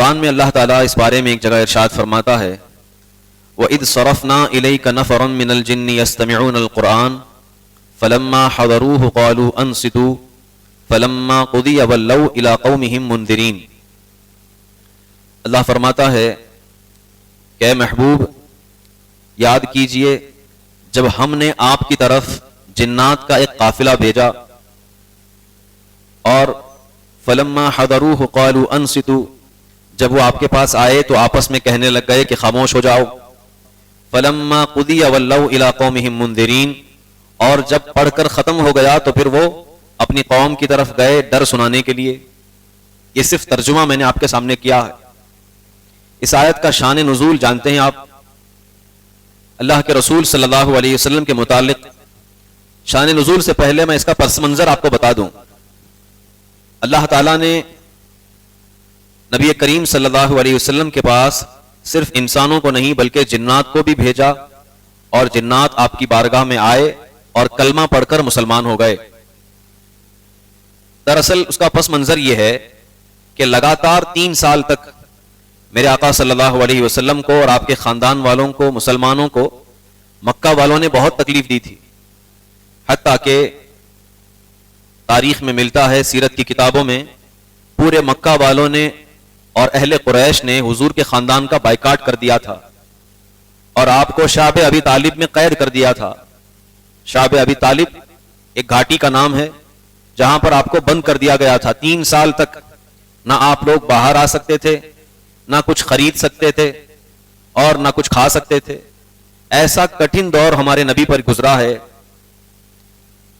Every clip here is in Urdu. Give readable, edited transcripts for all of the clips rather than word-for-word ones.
قرآن میں اللہ تعالیٰ اس بارے میں ایک جگہ ارشاد فرماتا ہے وَإِذْ صَرَفْنَا إِلَيْكَ نَفَرًا مِّنَ الْجِنِّ يَسْتَمِعُونَ الْقُرْآنَ فَلَمَّا حَضَرُوهُ قَالُوا أَنصِتُوا فَلَمَّا قُضِيَ وَلَّوْا إِلَىٰ قَوْمِهِمْ مُنذِرِينَ۔ اللہ فرماتا ہے کہ اے محبوب یاد کیجئے جب ہم نے آپ کی طرف جنات کا ایک قافلہ بھیجا اور فلما حضروه قالوا انصتوا، جب وہ آپ کے پاس آئے تو آپس میں کہنے لگ گئے کہ خاموش ہو جاؤ۔ فلما قضی ولوا الی قومهم منذرین، اور جب پڑھ کر ختم ہو گیا تو پھر وہ اپنی قوم کی طرف گئے ڈر سنانے کے لیے۔ یہ صرف ترجمہ میں نے آپ کے سامنے کیا ہے۔ اس آیت کا شان نزول جانتے ہیں آپ؟ اللہ کے رسول صلی اللہ علیہ وسلم کے متعلق شان نزول سے پہلے میں اس کا پس منظر آپ کو بتا دوں۔ اللہ تعالیٰ نے نبی کریم صلی اللہ علیہ وسلم کے پاس صرف انسانوں کو نہیں بلکہ جنات کو بھی بھیجا، اور جنات آپ کی بارگاہ میں آئے اور کلمہ پڑھ کر مسلمان ہو گئے۔ دراصل اس کا پس منظر یہ ہے کہ لگاتار 3 سال تک میرے آقا صلی اللہ علیہ وسلم کو اور آپ کے خاندان والوں کو، مسلمانوں کو مکہ والوں نے بہت تکلیف دی تھی، حتیٰ کہ تاریخ میں ملتا ہے، سیرت کی کتابوں میں، پورے مکہ والوں نے اور اہل قریش نے حضور کے خاندان کا بائیکاٹ کر دیا تھا اور آپ کو شعب ابی طالب میں قید کر دیا تھا۔ شعب ابی طالب ایک گھاٹی کا نام ہے جہاں پر آپ کو بند کر دیا گیا تھا۔ 3 سال تک نہ آپ لوگ باہر آ سکتے تھے، نہ کچھ خرید سکتے تھے اور نہ کچھ کھا سکتے تھے۔ ایسا کٹھن دور ہمارے نبی پر گزرا ہے۔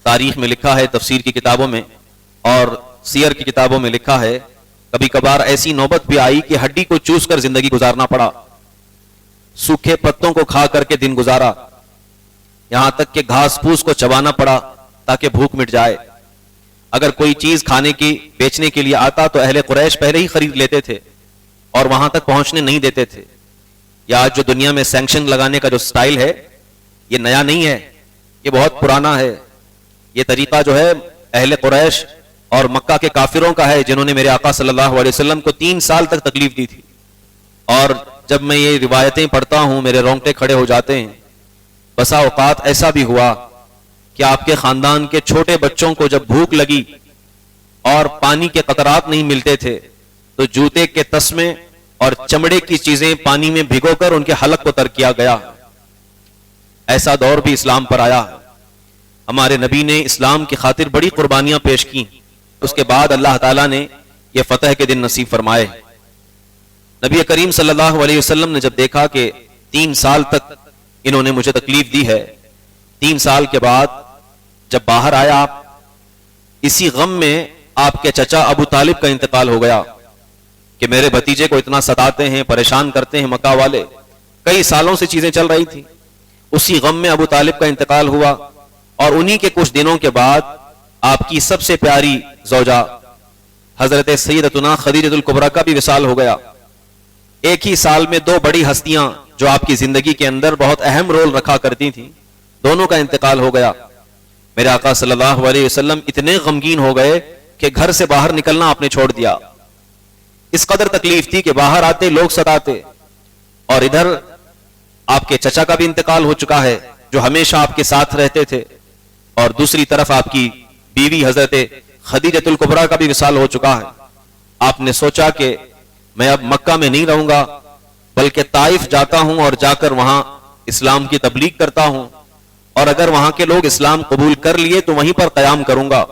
تاریخ میں لکھا ہے، تفسیر کی کتابوں میں اور سیر کی کتابوں میں لکھا ہے، کبھی کبھار ایسی نوبت بھی آئی کہ ہڈی کو چوس کر زندگی گزارنا پڑا، سوکھے پتوں کو کھا کر کے دن گزارا، یہاں تک کہ گھاس پھوس کو چبانا پڑا تاکہ بھوک مٹ جائے۔ اگر کوئی چیز کھانے کی بیچنے کے لیے آتا تو اہل قریش پہلے ہی خرید لیتے تھے اور وہاں تک پہنچنے نہیں دیتے تھے۔ یا آج جو دنیا میں سینکشن لگانے کا جو سٹائل ہے یہ نیا نہیں ہے، یہ بہت پرانا ہے۔ یہ طریقہ جو ہے اہل قریش اور مکہ کے کافروں کا ہے، جنہوں نے میرے آقا صلی اللہ علیہ وسلم کو 3 سال تک تکلیف دی تھی۔ اور جب میں یہ روایتیں پڑھتا ہوں میرے رونگٹے کھڑے ہو جاتے ہیں۔ بسا اوقات ایسا بھی ہوا کہ آپ کے خاندان کے چھوٹے بچوں کو جب بھوک لگی اور پانی کے قطرات نہیں ملتے تھے تو جوتے کے تسمے اور چمڑے کی چیزیں پانی میں بھگو کر ان کے حلق کو تر کیا گیا۔ ایسا دور بھی اسلام پر آیا۔ ہمارے نبی نے اسلام کی خاطر بڑی قربانیاں پیش کی، اس کے بعد اللہ تعالیٰ نے یہ فتح کے دن نصیب فرمائے۔ نبی کریم صلی اللہ علیہ وسلم نے جب دیکھا کہ 3 سال تک انہوں نے مجھے تکلیف دی ہے، 3 سال کے بعد جب باہر آیا آپ، اسی غم میں آپ کے چچا ابو طالب کا انتقال ہو گیا کہ میرے بھتیجے کو اتنا ستاتے ہیں، پریشان کرتے ہیں مکہ والے۔ کئی سالوں سے چیزیں چل رہی تھی، اسی غم میں ابو طالب کا انتقال ہوا، اور انہی کے کچھ دنوں کے بعد آپ کی سب سے پیاری زوجہ حضرت سیدتنا خدیجہ الکبریٰ کا بھی وصال ہو گیا۔ ایک ہی سال میں 2 بڑی ہستیاں جو آپ کی زندگی کے اندر بہت اہم رول رکھا کرتی تھیں، دونوں کا انتقال ہو گیا۔ میرے آقا صلی اللہ علیہ وسلم اتنے غمگین ہو گئے کہ گھر سے باہر نکلنا آپ نے چھوڑ دیا۔ اس قدر تکلیف تھی کہ باہر آتے لوگ ستاتے، اور ادھر آپ کے چچا کا بھی انتقال ہو چکا ہے جو ہمیشہ آپ کے ساتھ رہتے تھے، اور دوسری طرف آپ کی بیوی حضرت خدیجہ الکبریٰ کا بھی وصال ہو چکا ہے۔ آپ نے سوچا کہ میں اب مکہ میں نہیں رہوں گا بلکہ طائف جاتا ہوں اور جا کر وہاں اسلام کی تبلیغ کرتا ہوں، اور اگر وہاں کے لوگ اسلام قبول کر لیے تو وہیں پر قیام کروں گا۔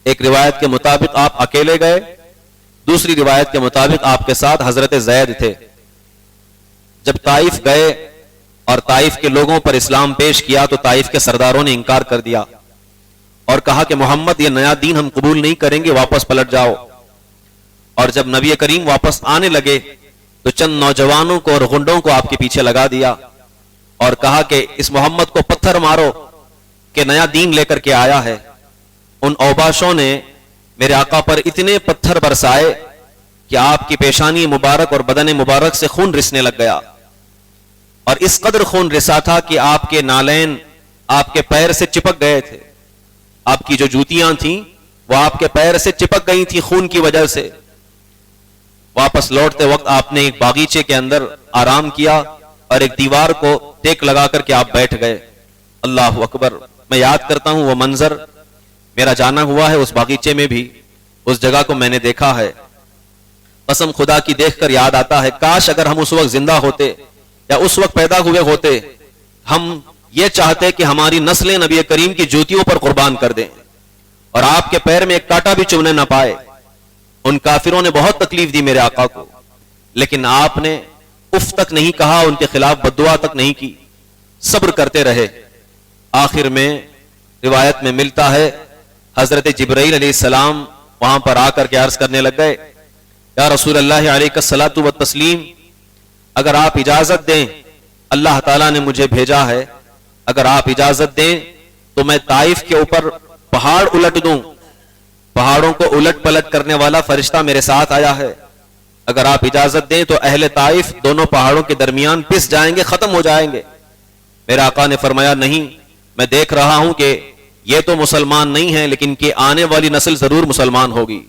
ایک روایت کے مطابق آپ اکیلے گئے، دوسری روایت کے مطابق آپ کے ساتھ حضرت زید تھے۔ جب طائف گئے اور طائف کے لوگوں پر اسلام پیش کیا تو طائف کے سرداروں نے انکار کر دیا اور کہا کہ محمد یہ نیا دین ہم قبول نہیں کریں گے، واپس پلٹ جاؤ۔ اور جب نبی کریم واپس آنے لگے تو چند نوجوانوں کو اور غنڈوں کو آپ کے پیچھے لگا دیا اور کہا کہ اس محمد کو پتھر مارو کہ نیا دین لے کر کے آیا ہے۔ ان اوباشوں نے میرے آقا پر اتنے پتھر برسائے کہ آپ کی پیشانی مبارک اور بدن مبارک سے خون رسنے لگ گیا، اور اس قدر خون رسا تھا کہ آپ کے نالین آپ کے پیر سے چپک گئے تھے۔ آپ کی جو جوتیاں تھیں وہ آپ کے پیر سے چپک گئی تھی خون کی وجہ سے۔ واپس لوٹتے وقت آپ نے ایک باغیچے کے اندر آرام کیا اور ایک دیوار کو ٹیک لگا کر کے آپ بیٹھ گئے. اللہ اکبر. میں یاد کرتا ہوں وہ منظر، میرا جانا ہوا ہے اس باغیچے میں بھی، اس جگہ کو میں نے دیکھا ہے. قسم خدا کی دیکھ کر یاد آتا ہے کاش اگر ہم اس وقت زندہ ہوتے یا اس وقت پیدا ہوئے ہوتے، ہم یہ چاہتے کہ ہماری نسلیں نبی کریم کی جوتیوں پر قربان کر دیں اور آپ کے پیر میں ایک کانٹا بھی چبھنے نہ پائے. ان کافروں نے بہت تکلیف دی میرے آقا کو، لیکن آپ نے اف تک نہیں کہا، ان کے خلاف بددعا تک نہیں کی، صبر کرتے رہے. آخر میں روایت میں ملتا ہے حضرت جبرائیل علیہ السلام وہاں پر آ کر کے عرض کرنے لگ گئے، یا رسول اللہ علیہ الصلاۃ والتسلیم، اگر آپ اجازت دیں، اللہ تعالیٰ نے مجھے بھیجا ہے، اگر آپ اجازت دیں تو میں طائف کے اوپر پہاڑ الٹ دوں. پہاڑوں کو الٹ پلٹ کرنے والا فرشتہ میرے ساتھ آیا ہے، اگر آپ اجازت دیں تو اہل طائف دونوں پہاڑوں کے درمیان پس جائیں گے، ختم ہو جائیں گے. میرے آقا نے فرمایا نہیں، میں دیکھ رہا ہوں کہ یہ تو مسلمان نہیں ہیں، لیکن کہ آنے والی نسل ضرور مسلمان ہوگی.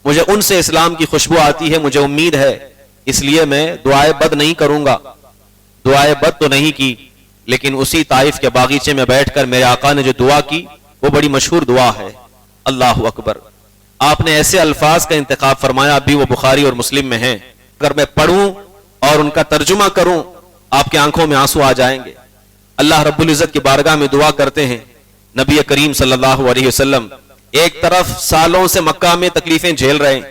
مجھے ان سے اسلام کی خوشبو آتی ہے، مجھے امید ہے، اس لیے میں دعائے بد نہیں کروں گا. دعائے بد تو نہیں کی، لیکن اسی طائف کے باغیچے میں بیٹھ کر میرے آقا نے جو دعا کی وہ بڑی مشہور دعا ہے. اللہ اکبر. آپ نے ایسے الفاظ کا انتخاب فرمایا، ابھی وہ بخاری اور مسلم میں ہیں، اگر میں پڑھوں اور ان کا ترجمہ کروں آپ کی آنکھوں میں آنسو آ جائیں گے. اللہ رب العزت کی بارگاہ میں دعا کرتے ہیں. نبی کریم صلی اللہ علیہ وسلم ایک طرف سالوں سے مکہ میں تکلیفیں جھیل رہے ہیں،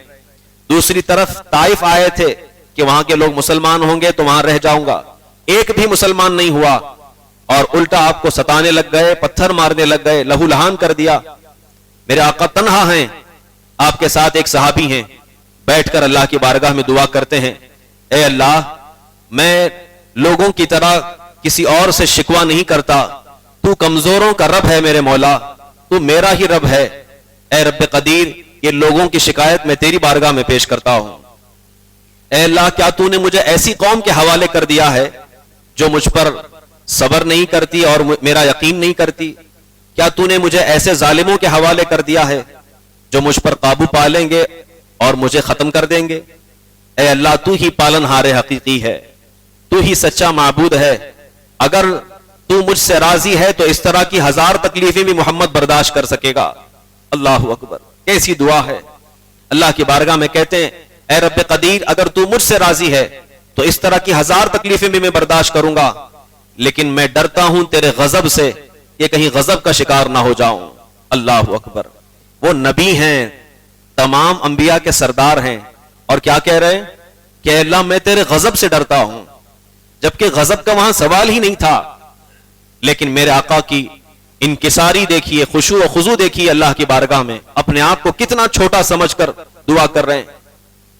دوسری طرف طائف آئے تھے کہ وہاں کے لوگ مسلمان ہوں گے تو وہاں رہ جاؤں گا. ایک بھی مسلمان نہیں ہوا اور الٹا آپ کو ستانے لگ گئے، پتھر مارنے لگ گئے، لہو لہان کر دیا. میرے آقا تنہا ہیں، آپ کے ساتھ ایک صحابی ہیں، بیٹھ کر اللہ کی بارگاہ میں دعا کرتے ہیں، اے اللہ، میں لوگوں کی طرح کسی اور سے شکوہ نہیں کرتا، تو کمزوروں کا رب ہے میرے مولا، تو میرا ہی رب ہے. اے رب قدیر، یہ لوگوں کی شکایت میں تیری بارگاہ میں پیش کرتا ہوں. اے اللہ، کیا تو نے مجھے ایسی قوم کے حوالے کر دیا ہے جو مجھ پر صبر نہیں کرتی اور میرا یقین نہیں کرتی؟ کیا تو نے مجھے ایسے ظالموں کے حوالے کر دیا ہے جو مجھ پر قابو پا لیں گے اور مجھے ختم کر دیں گے؟ اے اللہ، تو ہی پالن ہار حقیقی ہے، تو ہی سچا معبود ہے. اگر تو مجھ سے راضی ہے تو اس طرح کی 1000 تکلیفیں بھی محمد برداشت کر سکے گا. اللہ اکبر. کیسی دعا ہے. اللہ کی بارگاہ میں کہتے ہیں، اے رب قدیر، اگر تو مجھ سے راضی ہے تو اس طرح کی 1000 تکلیفیں بھی میں برداشت کروں گا، لیکن میں ڈرتا ہوں تیرے غضب سے کہ کہیں غضب کا شکار نہ ہو جاؤں. اللہ اکبر. وہ نبی ہیں، تمام انبیاء کے سردار ہیں، اور کیا کہہ رہے ہیں کہ اللہ میں تیرے غضب سے ڈرتا ہوں، جبکہ غضب کا وہاں سوال ہی نہیں تھا. لیکن میرے آقا کی انکساری دیکھیے، خشوع و خضوع دیکھیے اللہ کی بارگاہ میں، اپنے آپ کو کتنا چھوٹا سمجھ کر دعا کر رہے ہیں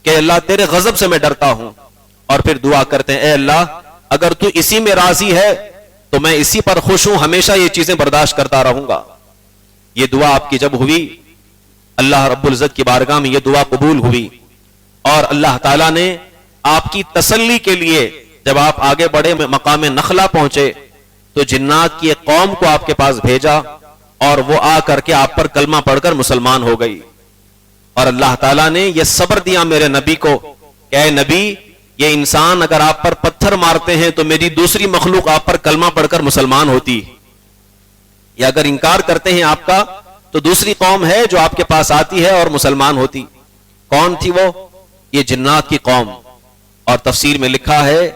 کہ اللہ تیرے غضب سے میں ڈرتا ہوں. اور پھر دعا کرتے ہیں، اے اللہ، اگر تو اسی میں راضی ہے تو میں اسی پر خوش ہوں، ہمیشہ یہ چیزیں برداشت کرتا رہوں گا. یہ دعا آپ کی جب ہوئی، اللہ رب العزت کی بارگاہ میں یہ دعا قبول ہوئی، اور اللہ تعالیٰ نے آپ کی تسلی کے لیے جب آپ آگے بڑے مقام نخلا پہنچے تو جنات کی ایک قوم کو آپ کے پاس بھیجا، اور وہ آ کر کے آپ پر کلمہ پڑھ کر مسلمان ہو گئی. اور اللہ تعالیٰ نے یہ صبر دیا میرے نبی کو کہ اے نبی، یہ انسان اگر آپ پر پتھر مارتے ہیں تو میری دوسری مخلوق آپ پر کلمہ پڑھ کر مسلمان ہوتی، یا اگر انکار کرتے ہیں آپ کا تو دوسری قوم ہے جو آپ کے پاس آتی ہے اور مسلمان ہوتی. کون تھی وہ؟ یہ جنات کی قوم. اور تفسیر میں لکھا ہے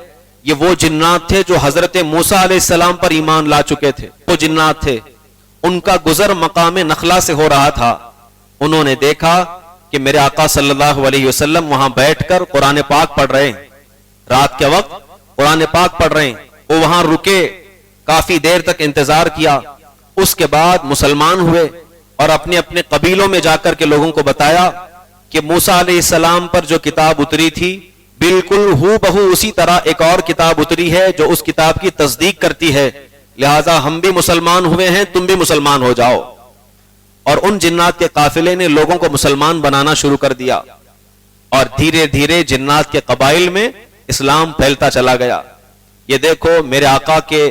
یہ وہ جنات تھے جو حضرت موسیٰ علیہ السلام پر ایمان لا چکے تھے. وہ جنات تھے، ان کا گزر مقام نخلا سے ہو رہا تھا. انہوں نے دیکھا کہ میرے آقا صلی اللہ علیہ وسلم وہاں بیٹھ کر قرآن پاک پڑھ رہے ہیں، رات کے وقت قرآن پاک پڑھ رہے ہیں. وہ وہاں رکے، کافی دیر تک انتظار کیا، اس کے بعد مسلمان ہوئے اور اپنے اپنے قبیلوں میں جا کر کے لوگوں کو بتایا کہ موسیٰ علیہ السلام پر جو کتاب اتری تھی بالکل ہو بہو اسی طرح ایک اور کتاب اتری ہے جو اس کتاب کی تصدیق کرتی ہے، لہٰذا ہم بھی مسلمان ہوئے ہیں، تم بھی مسلمان ہو جاؤ. اور ان جنات کے قافلے نے لوگوں کو مسلمان بنانا شروع کر دیا، اور دھیرے دھیرے جنات کے قبائل میں اسلام پھیلتا چلا گیا. یہ دیکھو میرے آقا کے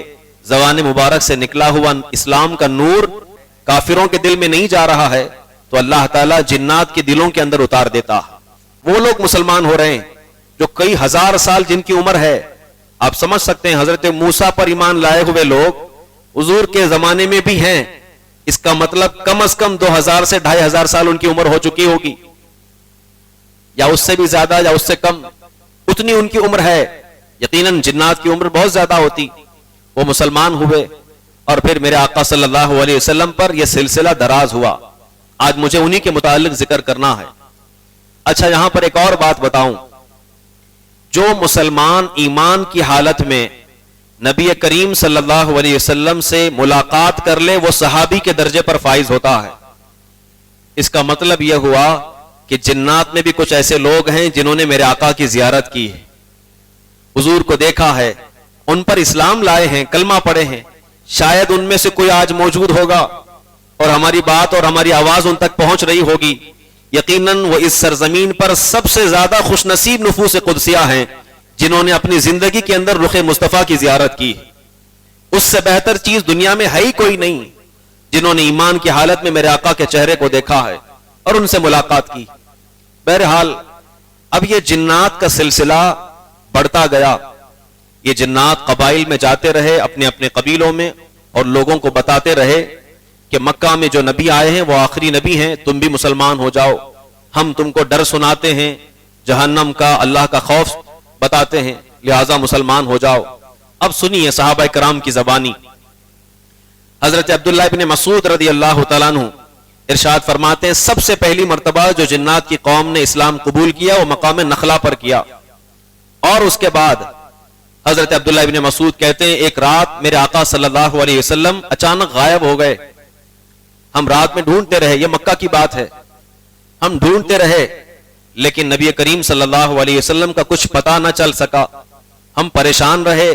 زبان مبارک سے نکلا ہوا اسلام کا نور کافروں کے دل میں نہیں جا رہا ہے تو اللہ تعالیٰ جنات کے دلوں کے اندر اتار دیتا. وہ لوگ مسلمان ہو رہے ہیں جو کئی ہزار سال جن کی عمر ہے. آپ سمجھ سکتے ہیں حضرت موسیٰ پر ایمان لائے ہوئے لوگ حضور کے زمانے میں بھی ہیں. اس کا مطلب کم از کم 2000 سے 2500 سال ان کی عمر ہو چکی ہوگی, یا اس سے بھی زیادہ یا اس سے کم, اتنی ان کی عمر ہے. یقیناً جنات کی عمر بہت زیادہ ہوتی. وہ مسلمان ہوئے اور پھر میرے آقا صلی اللہ علیہ وسلم پر یہ سلسلہ دراز ہوا. آج مجھے انہی کے متعلق ذکر کرنا ہے. اچھا, یہاں پر ایک اور بات بتاؤں. جو مسلمان ایمان کی حالت میں نبی کریم صلی اللہ علیہ وسلم سے ملاقات کر لے وہ صحابی کے درجے پر فائز ہوتا ہے. اس کا مطلب یہ ہوا کہ جنات میں بھی کچھ ایسے لوگ ہیں جنہوں نے میرے آقا کی زیارت کی ہے, حضور کو دیکھا ہے, ان پر اسلام لائے ہیں, کلمہ پڑھے ہیں. شاید ان میں سے کوئی آج موجود ہوگا اور ہماری بات اور ہماری آواز ان تک پہنچ رہی ہوگی. یقیناً وہ اس سرزمین پر سب سے زیادہ خوش نصیب نفوس قدسیہ ہیں جنہوں نے اپنی زندگی کے اندر رخ مصطفیٰ کی زیارت کی. اس سے بہتر چیز دنیا میں ہے ہی کوئی نہیں جنہوں نے ایمان کی حالت میں میرے آقا کے چہرے کو دیکھا ہے اور ان سے ملاقات کی. بہرحال اب یہ جنات کا سلسلہ بڑھتا گیا. یہ جنات قبائل میں جاتے رہے, اپنے اپنے قبیلوں میں, اور لوگوں کو بتاتے رہے کہ مکہ میں جو نبی آئے ہیں وہ آخری نبی ہیں, تم بھی مسلمان ہو جاؤ. ہم تم کو ڈر سناتے ہیں, جہنم کا, اللہ کا خوف بتاتے ہیں, لہذا مسلمان ہو جاؤ. اب سنیے صحابہ کرام کی زبانی. حضرت عبداللہ ابن مسعود رضی اللہ تعالیٰ عنہ ارشاد فرماتے ہیں سب سے پہلی مرتبہ جو جنات کی قوم نے اسلام قبول کیا وہ مقام نخلا پر کیا. اور اس کے بعد حضرت عبداللہ ابن مسعود کہتے ہیں ایک رات میرے آقا صلی اللہ علیہ وسلم اچانک غائب ہو گئے. ہم رات میں ڈھونڈتے رہے, یہ مکہ کی بات ہے, ہم ڈھونڈتے رہے لیکن نبی کریم صلی اللہ علیہ وسلم کا کچھ پتہ نہ چل سکا. ہم پریشان رہے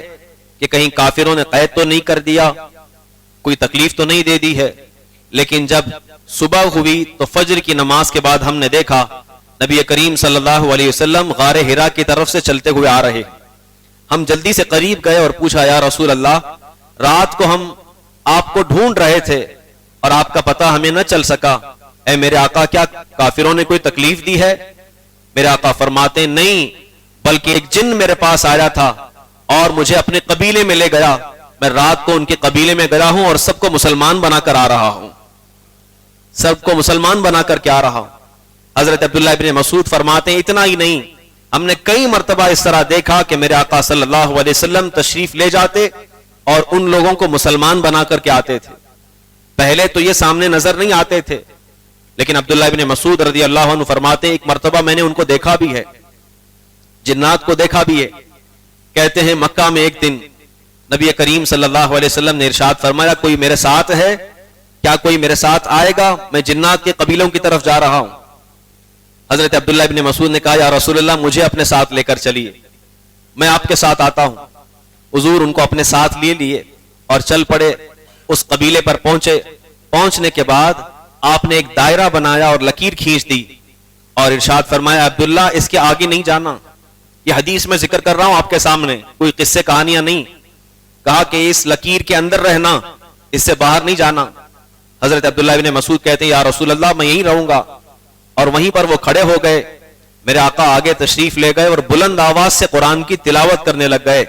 کہ کہیں کافروں نے قید تو نہیں کر دیا, کوئی تکلیف تو نہیں دے دی ہے. لیکن جب صبح ہوئی تو فجر کی نماز کے بعد ہم نے دیکھا نبی کریم صلی اللہ علیہ وسلم غار حرا کی طرف سے چلتے ہوئے آ رہے. ہم جلدی سے قریب گئے اور پوچھا یا رسول اللہ, رات کو ہم آپ کو ڈھونڈ رہے تھے اور آپ کا پتہ ہمیں نہ چل سکا. اے میرے آقا, کیا کافروں نے کوئی تکلیف دی ہے؟ میرے آقا فرماتے نہیں, بلکہ ایک جن میرے پاس آیا تھا اور مجھے اپنے قبیلے میں لے گیا. میں رات کو ان کے قبیلے میں گیا ہوں اور سب کو مسلمان بنا کر آ رہا ہوں, سب کو مسلمان بنا کر کے آ رہا ہوں. حضرت عبداللہ ابن مسعود فرماتے ہیں اتنا ہی نہیں, ہم نے کئی مرتبہ اس طرح دیکھا کہ میرے آقا صلی اللہ علیہ وسلم تشریف لے جاتے اور ان لوگوں کو مسلمان بنا کر کے آتے تھے. پہلے تو یہ سامنے نظر نہیں آتے تھے, لیکن عبداللہ ابن مسعود رضی اللہ عنہ فرماتے ہیں ایک مرتبہ میں نے ان کو دیکھا بھی ہے, جنات کو دیکھا بھی ہے. کہتے ہیں مکہ میں ایک دن نبی کریم صلی اللہ علیہ وسلم نے ارشاد فرمایا کوئی میرے ساتھ ہے, کیا کوئی میرے ساتھ آئے گا؟ میں جنات کے قبیلوں کی طرف جا رہا ہوں. حضرت عبداللہ ابن مسعود نے کہا یا رسول اللہ مجھے اپنے ساتھ لے کر چلیے, میں آپ کے ساتھ آتا ہوں. حضور ان کو اپنے ساتھ لیے اور چل پڑے. اس قبیلے پر پہنچے. پہنچنے کے بعد آپ نے ایک دائرہ بنایا اور لکیر کھینچ دی اور ارشاد فرمایا عبداللہ اس کے آگے نہیں جانا. یہ حدیث میں ذکر کر رہا ہوں آپ کے سامنے, کوئی قصے کہانیاں نہیں. کہا کہ اس لکیر کے اندر رہنا, اس سے باہر نہیں جانا. حضرت عبداللہ ابن مسعود کہتے ہیں یا رسول اللہ میں یہیں رہوں گا. اور وہیں پر وہ کھڑے ہو گئے. میرے آقا آگے تشریف لے گئے اور بلند آواز سے قرآن کی تلاوت کرنے لگ گئے.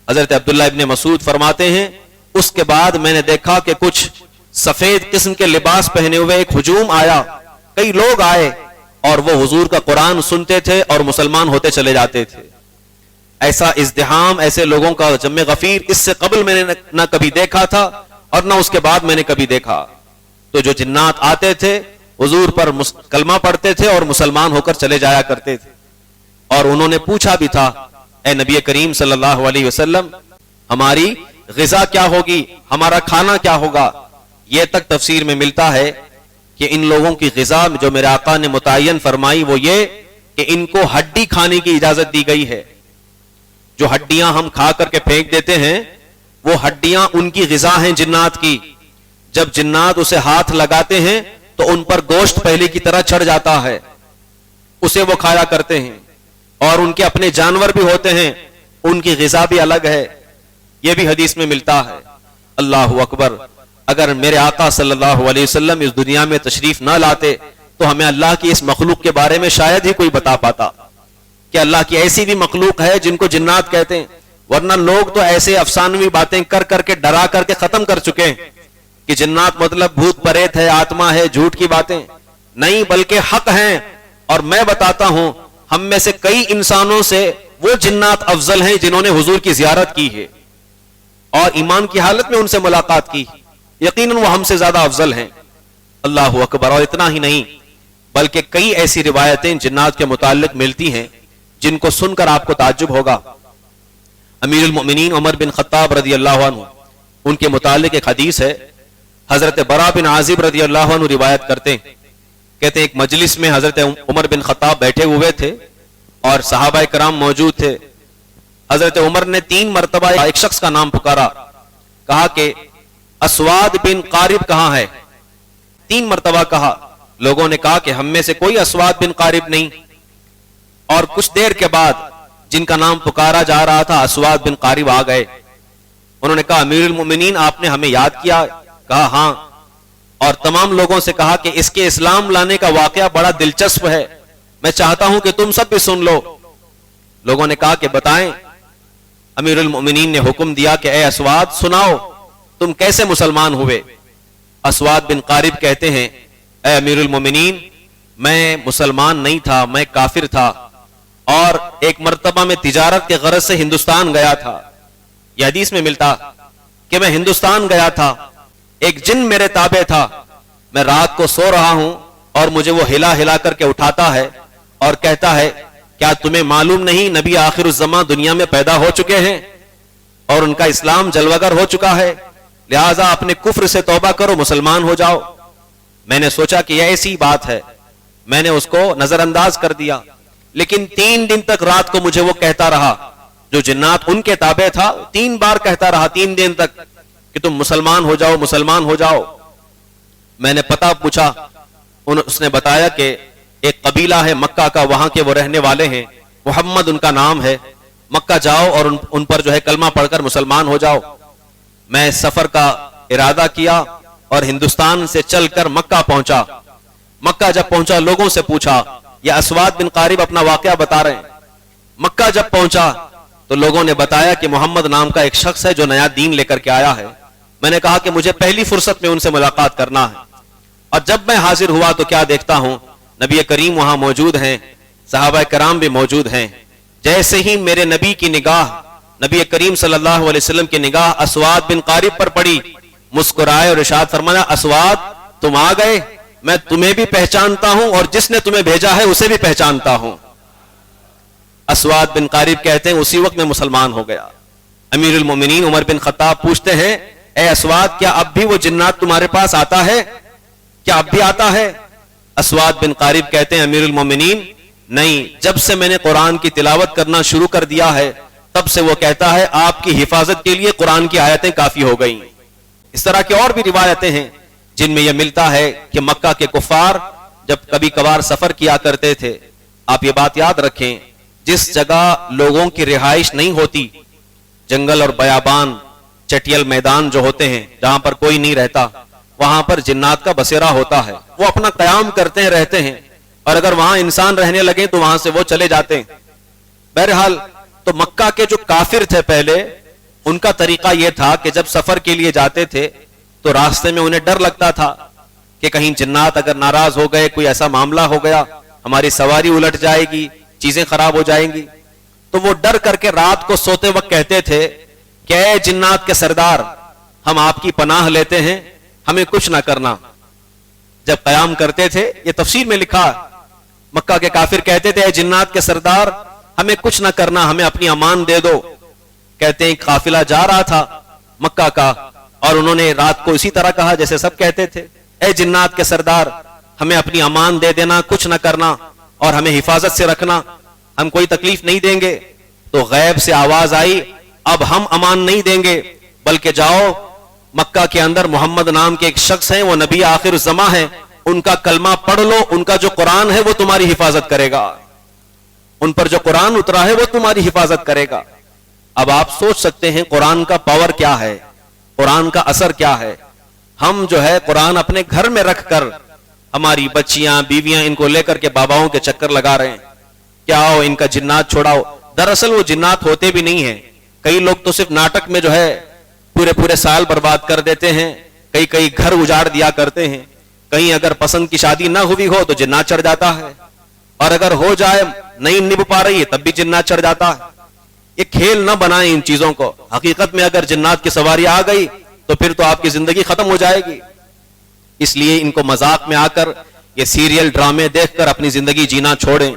حضرت عبداللہ ابن مسعود فرماتے ہیں اس کے بعد میں نے دیکھا کہ کچھ سفید قسم کے لباس پہنے ہوئے ایک ہجوم آیا, کئی لوگ آئے اور وہ حضور کا قرآن سنتے تھے اور مسلمان ہوتے چلے جاتے تھے. ایسا ازدحام, ایسے لوگوں کا جمع غفیر اس سے قبل میں نے نہ کبھی دیکھا تھا اور نہ اس کے بعد میں نے کبھی دیکھا. تو جو جنات آتے تھے حضور پر کلمہ پڑھتے تھے اور مسلمان ہو کر چلے جایا کرتے تھے. اور انہوں نے پوچھا بھی تھا اے نبی کریم صلی اللہ علیہ وسلم ہماری غذا کیا ہوگی, ہمارا کھانا کیا ہوگا. یہ تک تفسیر میں ملتا ہے کہ ان لوگوں کی غذا جو میرے آقا نے متعین فرمائی وہ یہ کہ ان کو ہڈی کھانے کی اجازت دی گئی ہے. جو ہڈیاں ہم کھا کر کے پھینک دیتے ہیں وہ ہڈیاں ان کی غذا ہیں جنات کی. جب جنات اسے ہاتھ لگاتے ہیں تو ان پر گوشت پہلے کی طرح چڑھ جاتا ہے, اسے وہ کھایا کرتے ہیں. اور ان کے اپنے جانور بھی ہوتے ہیں, ان کی غذا بھی الگ ہے. یہ بھی حدیث میں ملتا ہے. اللہ اکبر, اگر میرے آقا صلی اللہ علیہ وسلم اس دنیا میں تشریف نہ لاتے تو ہمیں اللہ کی اس مخلوق کے بارے میں شاید ہی کوئی بتا پاتا کہ اللہ کی ایسی بھی مخلوق ہے جن کو جنات کہتے ہیں، ورنہ لوگ تو ایسے افسانوی باتیں کر کر کے ڈرا کر کے ختم کر چکے ہیں کہ جنات مطلب بھوت پریت ہے، آتما ہے، جھوٹ کی باتیں نہیں، بلکہ حق ہیں. اور میں بتاتا ہوں ہم میں سے کئی انسانوں سے وہ جنات افضل ہیں جنہوں نے حضور کی زیارت کی ہے اور ایمان کی حالت میں ان سے ملاقات کی، یقیناً وہ ہم سے زیادہ افضل ہیں. اللہ اکبر. اور اتنا ہی نہیں بلکہ کئی ایسی روایتیں جنات کے متعلق ملتی ہیں جن کو سن کر آپ کو تعجب ہوگا. امیر المؤمنین عمر بن خطاب رضی اللہ عنہ، ان کے متعلق ایک حدیث ہے، حضرت برا بن عازب رضی اللہ عنہ روایت کرتے ہیں، کہتے ہیں ایک مجلس میں حضرت عمر بن خطاب بیٹھے ہوئے تھے اور صحابہ کرام موجود تھے. حضرت عمر نے 3 مرتبہ ایک شخص کا نام پکارا، کہا کہ اسواد بن قارب کہاں ہے؟ 3 مرتبہ کہا. لوگوں نے کہا کہ ہم میں سے کوئی اسواد بن قارب نہیں. اور کچھ دیر کے بعد جن کا نام پکارا جا رہا تھا اسواد بن قارب آ گئے. انہوں نے کہا امیر المؤمنین آپ نے ہمیں یاد کیا؟ کہا ہاں. اور تمام لوگوں سے کہا کہ اس کے اسلام لانے کا واقعہ بڑا دلچسپ ہے، میں چاہتا ہوں کہ تم سب بھی سن لو. لوگوں نے کہا کہ بتائیں. امیر المؤمنین نے حکم دیا کہ اے اسواد سناؤ تم کیسے مسلمان ہوئے. اسواد بن قارب کہتے ہیں اے امیر المؤمنین میں مسلمان نہیں تھا، میں کافر تھا اور ایک مرتبہ میں تجارت کے غرض سے ہندوستان گیا تھا. یہ حدیث میں ملتا کہ میں ہندوستان گیا تھا، ایک جن میرے تابع تھا، میں رات کو سو رہا ہوں اور مجھے وہ ہلا ہلا کر کے اٹھاتا ہے اور کہتا ہے کیا تمہیں معلوم نہیں نبی آخر الزمان دنیا میں پیدا ہو چکے ہیں اور ان کا اسلام جلوگر ہو چکا ہے، لہٰذا اپنے کفر سے توبہ کرو، مسلمان ہو جاؤ. میں نے سوچا کہ یہ ایسی بات ہے، میں نے اس کو نظر انداز کر دیا. لیکن 3 دن تک رات کو مجھے وہ کہتا رہا، جو جنات ان کے تابع تھا 3 بار کہتا رہا 3 دن تک کہ تم مسلمان ہو جاؤ، مسلمان ہو جاؤ. میں نے پتہ پوچھا، اس نے بتایا کہ ایک قبیلہ ہے مکہ کا، وہاں کے وہ رہنے والے ہیں، محمد ان کا نام ہے، مکہ جاؤ اور ان پر جو ہے کلمہ پڑھ کر مسلمان ہو جاؤ. میں سفر کا ارادہ کیا اور ہندوستان سے چل کر مکہ پہنچا. مکہ جب پہنچا لوگوں سے پوچھا، یہ اسواد بن قارب اپنا واقعہ بتا رہے ہیں. مکہ جب پہنچا تو لوگوں نے بتایا کہ محمد نام کا ایک شخص ہے جو نیا دین لے کر کے آیا ہے. میں نے کہا کہ مجھے پہلی فرصت میں ان سے ملاقات کرنا ہے. اور جب میں حاضر ہوا تو کیا دیکھتا ہوں نبی کریم وہاں موجود ہیں، صحابہ کرام بھی موجود ہیں. جیسے ہی میرے نبی کی نگاہ، نبی کریم صلی اللہ علیہ وسلم کی نگاہ اسواد بن قارب پر پڑی، مسکرائے اور ارشاد فرمایا اسواد تم آ گئے، میں تمہیں بھی پہچانتا ہوں اور جس نے تمہیں بھیجا ہے اسے بھی پہچانتا ہوں. اسواد بن قارب کہتے ہیں اسی وقت میں مسلمان ہو گیا. امیر المومنین عمر بن خطاب پوچھتے ہیں اے اسواد کیا اب بھی وہ جنات تمہارے پاس آتا ہے؟ کیا اب بھی آتا ہے؟ اسواد بن قارب کہتے ہیں امیر المومنین نہیں، جب سے میں نے قرآن کی تلاوت کرنا شروع کر دیا ہے تب سے وہ کہتا ہے آپ کی حفاظت کے لیے قرآن کی آیتیں کافی ہو گئیں. اس طرح کی اور بھی روایتیں ہیں جن میں یہ ملتا ہے کہ مکہ کے کفار جب کبھی کبھار سفر کیا کرتے تھے. آپ یہ بات یاد رکھیں، جس جگہ لوگوں کی رہائش نہیں ہوتی، جنگل اور بیابان چٹیل میدان جو ہوتے ہیں جہاں پر کوئی نہیں رہتا، وہاں پر جنات کا بسیرا ہوتا ہے، وہ اپنا قیام کرتے ہیں، رہتے ہیں، اور اگر وہاں انسان رہنے لگے تو وہاں سے وہ چلے جاتے ہیں. بہرحال تو مکہ کے جو کافر تھے پہلے، ان کا طریقہ یہ تھا کہ جب سفر کے لیے جاتے تھے تو راستے میں انہیں ڈر لگتا تھا کہ کہیں جنات اگر ناراض ہو گئے، کوئی ایسا معاملہ ہو گیا، ہماری سواری الٹ جائے گی، چیزیں خراب ہو جائیں گی. تو وہ ڈر کر کے رات کو سوتے وقت کہتے تھے کہ اے جنات کے سردار ہم آپ کی پناہ لیتے ہیں، ہمیں کچھ نہ کرنا. جب قیام کرتے تھے، یہ تفسیر میں لکھا، مکہ کے کافر کہتے تھے اے جنات کے سردار ہمیں کچھ نہ کرنا، ہمیں اپنی امان دے دو. کہتے ہیں قافلہ جا رہا تھا مکہ کا اور انہوں نے رات کو اسی طرح کہا جیسے سب کہتے تھے، اے جنات کے سردار ہمیں اپنی امان دے دینا، کچھ نہ کرنا اور ہمیں حفاظت سے رکھنا، ہم کوئی تکلیف نہیں دیں گے. تو غیب سے آواز آئی اب ہم امان نہیں دیں گے، بلکہ جاؤ مکہ کے اندر محمد نام کے ایک شخص ہیں، وہ نبی آخر الزماں ہیں، ان کا کلمہ پڑھ لو، ان کا جو قرآن ہے وہ تمہاری حفاظت کرے گا، ان پر جو قرآن اترا ہے وہ تمہاری حفاظت کرے گا. اب آپ سوچ سکتے ہیں قرآن کا پاور کیا ہے، قرآن کا اثر کیا ہے. ہم جو ہے قرآن اپنے گھر میں رکھ کر ہماری بچیاں بیویاں ان کو لے کر کے باباؤں کے چکر لگا رہے ہیں کہ آؤ ان کا جنات چھوڑاؤ. دراصل وہ جنات ہوتے بھی نہیں ہیں. کئی لوگ تو صرف ناٹک میں جو ہے پورے سال برباد کر دیتے ہیں. کئی گھر اجاڑ دیا کرتے ہیں. کہیں اگر پسند کی شادی نہ ہوئی ہو تو جنات چڑھ جاتا ہے, اور اگر ہو جائے نہیں نبھ پا رہی ہے تب بھی جنات چڑھ جاتا ہے. یہ کھیل نہ بنائیں ان چیزوں کو. حقیقت میں اگر جنات کی سواری آ گئی تو پھر تو آپ کی زندگی ختم ہو جائے گی. اس لیے ان کو مذاق میں آ کر یہ سیریل ڈرامے دیکھ کر اپنی زندگی جینا چھوڑیں,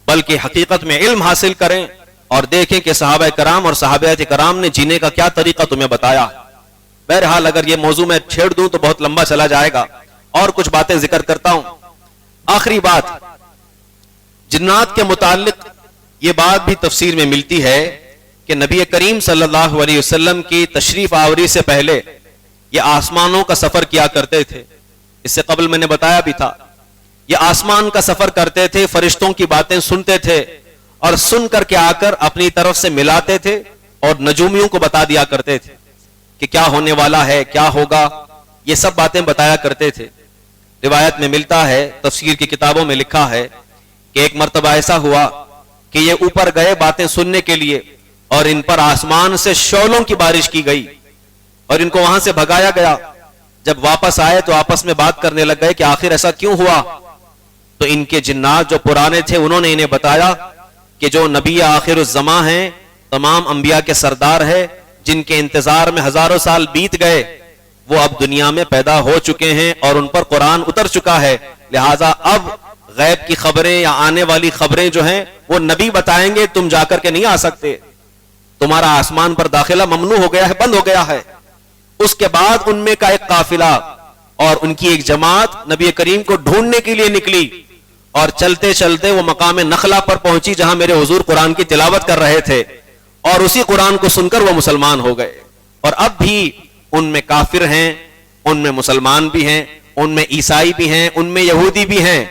بلکہ حقیقت میں علم حاصل کریں اور دیکھیں کہ صحابہ کرام اور صحابیات کرام نے جینے کا کیا طریقہ تمہیں بتایا. بہرحال اگر یہ موضوع میں چھیڑ دوں تو بہت لمبا چلا جائے گا, اور کچھ باتیں ذکر کرتا ہوں. آخری بات, جنات کے متعلق یہ بات بھی تفسیر میں ملتی ہے کہ نبی کریم صلی اللہ علیہ وسلم کی تشریف آوری سے پہلے یہ آسمانوں کا سفر کیا کرتے تھے. اس سے قبل میں نے بتایا بھی تھا, یہ آسمان کا سفر کرتے تھے, فرشتوں کی باتیں سنتے تھے, اور سن کر کے آ کر اپنی طرف سے ملاتے تھے اور نجومیوں کو بتا دیا کرتے تھے کہ کیا ہونے والا ہے, کیا ہوگا. یہ سب باتیں بتایا کرتے تھے. روایت میں ملتا ہے, تفسیر کی کتابوں میں لکھا ہے کہ ایک مرتبہ ایسا ہوا کہ یہ اوپر گئے باتیں سننے کے لیے, اور ان پر آسمان سے شعلوں کی بارش کی گئی اور ان کو وہاں سے بھگایا گیا. جب واپس آئے تو آپس میں بات کرنے لگ گئے کہ آخر ایسا کیوں ہوا. تو ان کے جنات جو پرانے تھے انہوں نے انہیں بتایا کہ جو نبی آخر الزماں ہیں, تمام انبیاء کے سردار ہے, جن کے انتظار میں ہزاروں سال بیت گئے, وہ اب دنیا میں پیدا ہو چکے ہیں اور ان پر قرآن اتر چکا ہے. لہٰذا اب غیب کی خبریں یا آنے والی خبریں جو ہیں وہ نبی بتائیں گے, تم جا کر کے نہیں آ سکتے, تمہارا آسمان پر داخلہ ممنوع ہو گیا ہے, بند ہو گیا ہے. اس کے بعد ان میں کا ایک قافلہ اور ان کی ایک جماعت نبی کریم کو ڈھونڈنے کے لیے نکلی, اور چلتے چلتے وہ مقام نخلا پر پہنچی جہاں میرے حضور قرآن کی تلاوت کر رہے تھے, اور اسی قرآن کو سن کر وہ مسلمان ہو گئے. اور اب بھی ان میں کافر ہیں, ان میں مسلمان بھی ہیں, ان میں عیسائی بھی ہیں, ان میں یہودی بھی ہیں,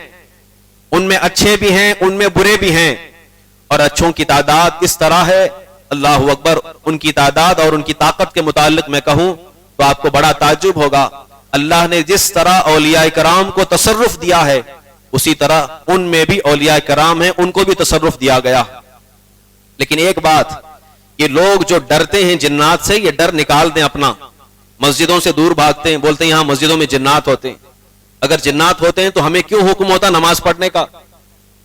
ان میں اچھے بھی ہیں, ان میں برے بھی ہیں. اور اچھوں کی تعداد اس طرح ہے, اللہ اکبر, ان کی تعداد اور ان کی طاقت کے متعلق میں کہوں تو آپ کو بڑا تعجب ہوگا. اللہ نے جس طرح اولیاء کرام کو تصرف دیا ہے اسی طرح ان میں بھی اولیاء کرام ہیں, ان کو بھی تصرف دیا گیا. لیکن ایک بات, یہ لوگ جو ڈرتے ہیں جنات سے, یہ ڈر نکال دیں اپنا. مسجدوں سے دور بھاگتے ہیں, بولتے ہیں یہاں مسجدوں میں جنات ہوتے ہیں. اگر جنات ہوتے ہیں تو ہمیں کیوں حکم ہوتا نماز پڑھنے کا؟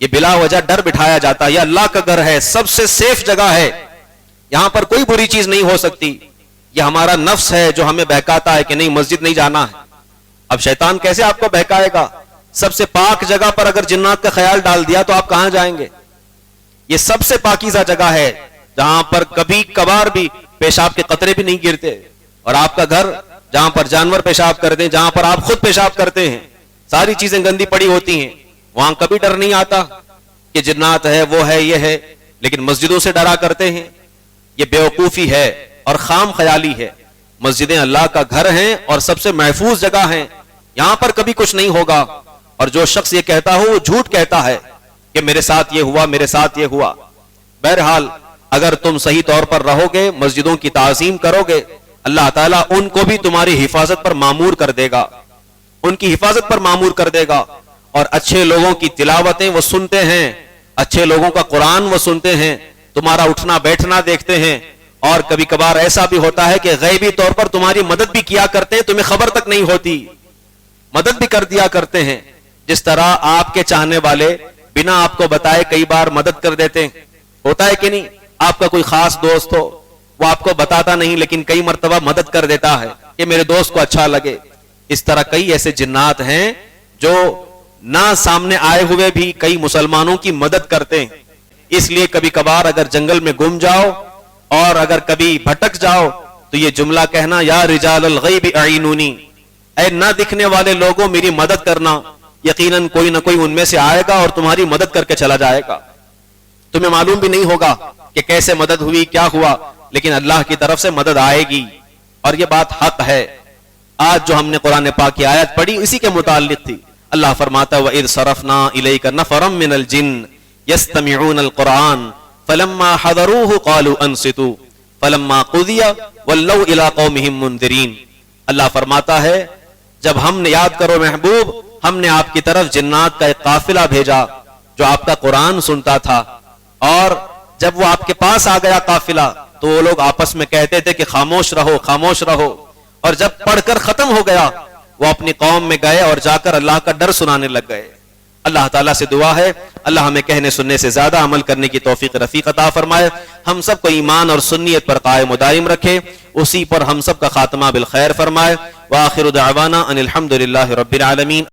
یہ بلا وجہ ڈر بٹھایا جاتا ہے. یہ اللہ کا گھر ہے, سب سے سیف جگہ ہے, یہاں پر کوئی بری چیز نہیں ہو سکتی. یہ ہمارا نفس ہے جو ہمیں بہکاتا ہے کہ نہیں مسجد نہیں جانا ہے. اب شیطان کیسے آپ کو بہکائے گا؟ سب سے پاک جگہ پر اگر جنات کا خیال ڈال دیا تو آپ کہاں جائیں گے؟ یہ سب سے پاکیزہ جگہ ہے جہاں پر کبھی کبھار بھی پیشاب کے قطرے بھی نہیں گرتے. اور آپ کا گھر جہاں پر جانور پیشاب کرتے ہیں, جہاں پر آپ خود پیشاب کرتے ہیں, ساری چیزیں گندی پڑی ہوتی ہیں, وہاں کبھی ڈر نہیں آتا کہ جنات ہے, وہ ہے, یہ ہے. لیکن مسجدوں سے ڈرا کرتے ہیں. یہ بیوقوفی ہے اور خام خیالی ہے. مسجدیں اللہ کا گھر ہیں اور سب سے محفوظ جگہ ہیں, یہاں پر کبھی کچھ نہیں ہوگا. اور جو شخص یہ کہتا ہو وہ جھوٹ کہتا ہے کہ میرے ساتھ یہ ہوا, میرے ساتھ یہ ہوا. بہرحال اگر تم صحیح طور پر رہو گے, مسجدوں کی تعظیم کرو گے, اللہ تعالیٰ ان کو بھی تمہاری حفاظت پر مامور کر دے گا, ان کی حفاظت پر مامور کر دے گا. اور اچھے لوگوں کی تلاوتیں وہ سنتے ہیں, اچھے لوگوں کا قرآن وہ سنتے ہیں, تمہارا اٹھنا بیٹھنا دیکھتے ہیں. اور کبھی کبھار ایسا بھی ہوتا ہے کہ غیبی طور پر تمہاری مدد بھی کیا کرتے ہیں, تمہیں خبر تک نہیں ہوتی, مدد بھی کر دیا کرتے ہیں. جس طرح آپ کے چاہنے والے بنا آپ کو بتائے کئی بار مدد کر دیتے ہیں, ہوتا ہے کہ نہیں؟ آپ کا کوئی خاص دوست ہو, وہ آپ کو بتاتا نہیں لیکن کئی مرتبہ مدد کر دیتا ہے کہ میرے دوست کو اچھا لگے. اس طرح کئی ایسے جنات ہیں جو نہ سامنے آئے ہوئے بھی کئی مسلمانوں کی مدد کرتے ہیں. اس لیے کبھی کبھار اگر جنگل میں گم جاؤ اور اگر کبھی بھٹک جاؤ تو یہ جملہ کہنا, یا رجال الغیب اعینونی, اے نہ دکھنے والے لوگوں میری مدد کرنا, یقیناً کوئی نہ کوئی ان میں سے آئے گا اور تمہاری مدد کر کے چلا جائے گا. تمہیں معلوم بھی نہیں ہوگا کہ کیسے مدد ہوئی, کیا ہوا, لیکن اللہ کی طرف سے مدد آئے گی. اور یہ بات حق ہے. آج جو ہم نے قرآن پاک کی آیت پڑھی اسی کے متعلق تھی. اللہ فرماتا وَإِذْ صَرَفْنَا إِلَيْكَ نَفَرًا مِّنَ الْجِنِّ يَسْتَمِعُونَ الْقُرْآنَ فَلَمَّا حَضَرُوهُ قَالُوا أَنصِتُوا فَلَمَّا قُضِيَ وَلَّوْا إِلَىٰ قَوْمِهِمْ مُنذِرِينَ. اللہ فرماتا ہے جب ہم نے, یاد کرو محبوب, ہم نے آپ کی طرف جنات کا ایک قافلہ بھیجا جو آپ کا قرآن سنتا تھا، اور جب وہ آپ کے پاس آ گیا قافلہ تو وہ لوگ آپس میں کہتے تھے کہ خاموش رہو خاموش رہو، اور جب پڑھ کر ختم ہو گیا وہ اپنی قوم میں گئے اور جا کر اللہ کا ڈر سنانے لگ گئے۔ اللہ تعالیٰ سے دعا ہے اللہ ہمیں کہنے سننے سے زیادہ عمل کرنے کی توفیق رفیق عطا فرمائے، ہم سب کو ایمان اور سنیت پر قائم و دائم رکھے، اسی پر ہم سب کا خاتمہ بالخیر فرمائے۔ وآخر دعوانا ان الحمد للہ رب العالمین۔